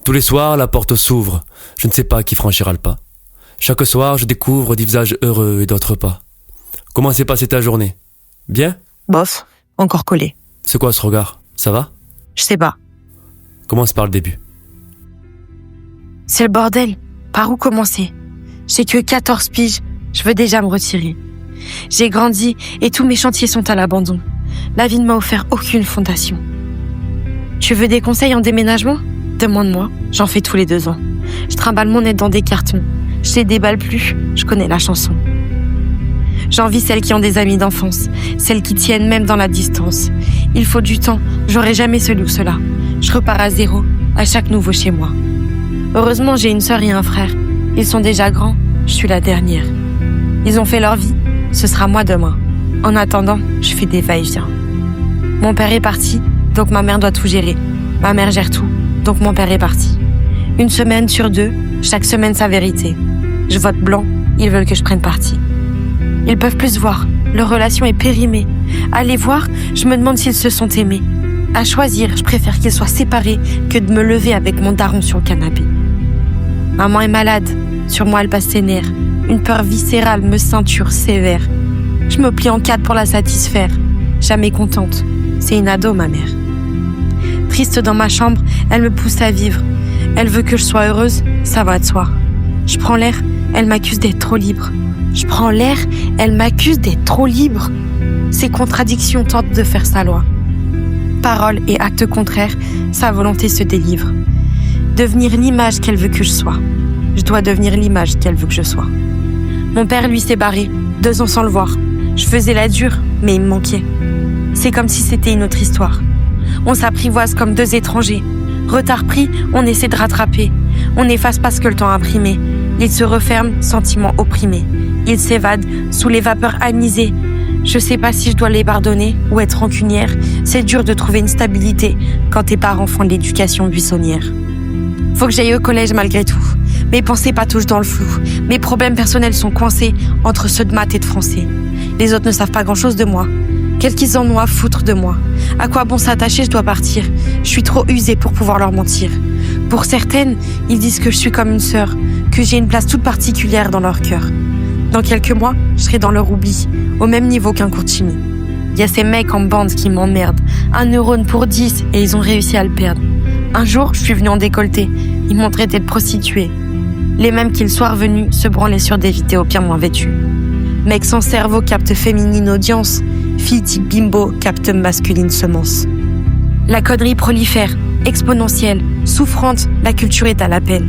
Tous les soirs, la porte s'ouvre. Je ne sais pas qui franchira le pas. Chaque soir, je découvre des visages heureux et d'autres pas. Comment s'est passée ta journée? Bien? Bof, encore collé. C'est quoi ce regard? Ça va? Je sais pas. Commence par le début. C'est le bordel. Par où commencer? J'ai que 14 piges. Je veux déjà me retirer. J'ai grandi et tous mes chantiers sont à l'abandon. La vie ne m'a offert aucune fondation. Tu veux des conseils en déménagement? Demande-moi, j'en fais tous les 2 ans. Je trimballe mon aide dans des cartons. Je les déballe plus, je connais la chanson. J'envie celles qui ont des amis d'enfance, celles qui tiennent même dans la distance. Il faut du temps, j'aurai jamais ce luxe là. Je repars à zéro, à chaque nouveau chez moi. Heureusement, j'ai une sœur et un frère. Ils sont déjà grands, je suis la dernière. Ils ont fait leur vie, ce sera moi demain. En attendant, je fais des va-et-vient. Mon père est parti, donc ma mère doit tout gérer. Ma mère gère tout, donc mon père est parti. 1 semaine sur 2, chaque semaine sa vérité. Je vote blanc, ils veulent que je prenne parti. Ils peuvent plus se voir, leur relation est périmée. À les voir, je me demande s'ils se sont aimés. À choisir, je préfère qu'ils soient séparés que de me lever avec mon daron sur le canapé. Maman est malade, sur moi elle passe ses nerfs. Une peur viscérale me ceinture sévère. Je me plie en 4 pour la satisfaire. Jamais contente, c'est une ado ma mère. Triste dans ma chambre, elle me pousse à vivre. Elle veut que je sois heureuse, ça va de soi. Je prends l'air, elle m'accuse d'être trop libre. Je prends l'air, elle m'accuse d'être trop libre. Ces contradictions tentent de faire sa loi. Paroles et actes contraires, sa volonté se délivre. Devenir l'image qu'elle veut que je sois. Je dois devenir l'image qu'elle veut que je sois. Mon père, lui, s'est barré, 2 ans sans le voir. Je faisais la dure, mais il me manquait. C'est comme si c'était une autre histoire. On s'apprivoise comme 2 étrangers. Retard pris, on essaie de rattraper. On n'efface pas ce que le temps a imprimé. Il se referme, sentiment opprimé. Il s'évade, sous les vapeurs anisées. Je sais pas si je dois les pardonner ou être rancunière. C'est dur de trouver une stabilité quand tes parents font de l'éducation buissonnière. Faut que j'aille au collège malgré tout. Mes pensées patouchent dans le flou. Mes problèmes personnels sont coincés entre ceux de maths et de français. Les autres ne savent pas grand-chose de moi. Qu'est-ce qu'ils en ont à foutre de moi? À quoi bon s'attacher, je dois partir. Je suis trop usée pour pouvoir leur mentir. Pour certaines, ils disent que je suis comme une sœur, que j'ai une place toute particulière dans leur cœur. Dans quelques mois, je serai dans leur oubli, au même niveau qu'un cours de chimie. Il y a ces mecs en bande qui m'emmerdent. 1 neurone pour 10 et ils ont réussi à le perdre. Un jour, je suis venue en décolleté. Ils m'ont traité de prostituée. Les mêmes qui le soir venu se branlaient sur des vidéos bien moins vêtues. Mec sans cerveau capte féminine audience. Fille type bimbo capte masculine semence. La connerie prolifère, exponentielle, souffrante, la culture est à la peine.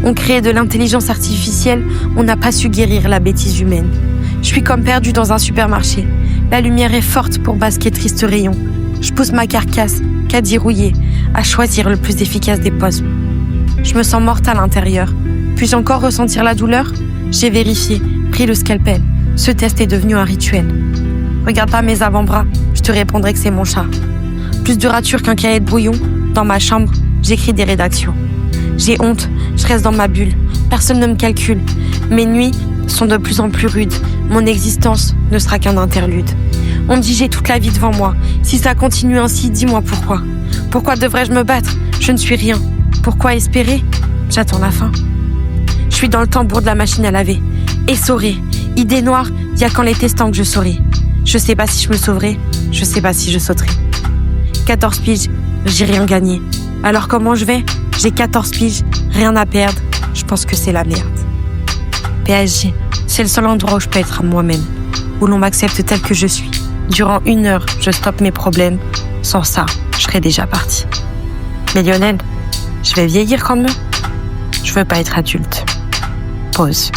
On crée de l'intelligence artificielle, on n'a pas su guérir la bêtise humaine. Je suis comme perdue dans un supermarché. La lumière est forte pour basquer triste rayon. Je pousse ma carcasse, caddie rouillé, à choisir le plus efficace des postes. Je me sens morte à l'intérieur. Puis-je encore ressentir la douleur? J'ai vérifié, pris le scalpel. Ce test est devenu un rituel. Regarde pas mes avant-bras, je te répondrai que c'est mon chat. Plus de rature qu'un cahier de brouillon, dans ma chambre, j'écris des rédactions. J'ai honte, je reste dans ma bulle, personne ne me calcule. Mes nuits sont de plus en plus rudes, mon existence ne sera qu'un interlude. On me dit j'ai toute la vie devant moi, si ça continue ainsi, dis-moi pourquoi. Pourquoi devrais-je me battre? Je ne suis rien. Pourquoi espérer? J'attends la fin. Je suis dans le tambour de la machine à laver, essorée, idée noire, y'a qu'en les testant que je saurai. Je sais pas si je me sauverai, je sais pas si je sauterai. 14 piges, j'ai rien gagné. Alors comment je vais? J'ai 14 piges, rien à perdre, je pense que c'est la merde. PSG, c'est le seul endroit où je peux être à moi-même, où l'on m'accepte tel que je suis. Durant 1 heure, je stoppe mes problèmes, sans ça, je serais déjà partie. Mais Lionel, je vais vieillir quand même. Je veux pas être adulte. Pause.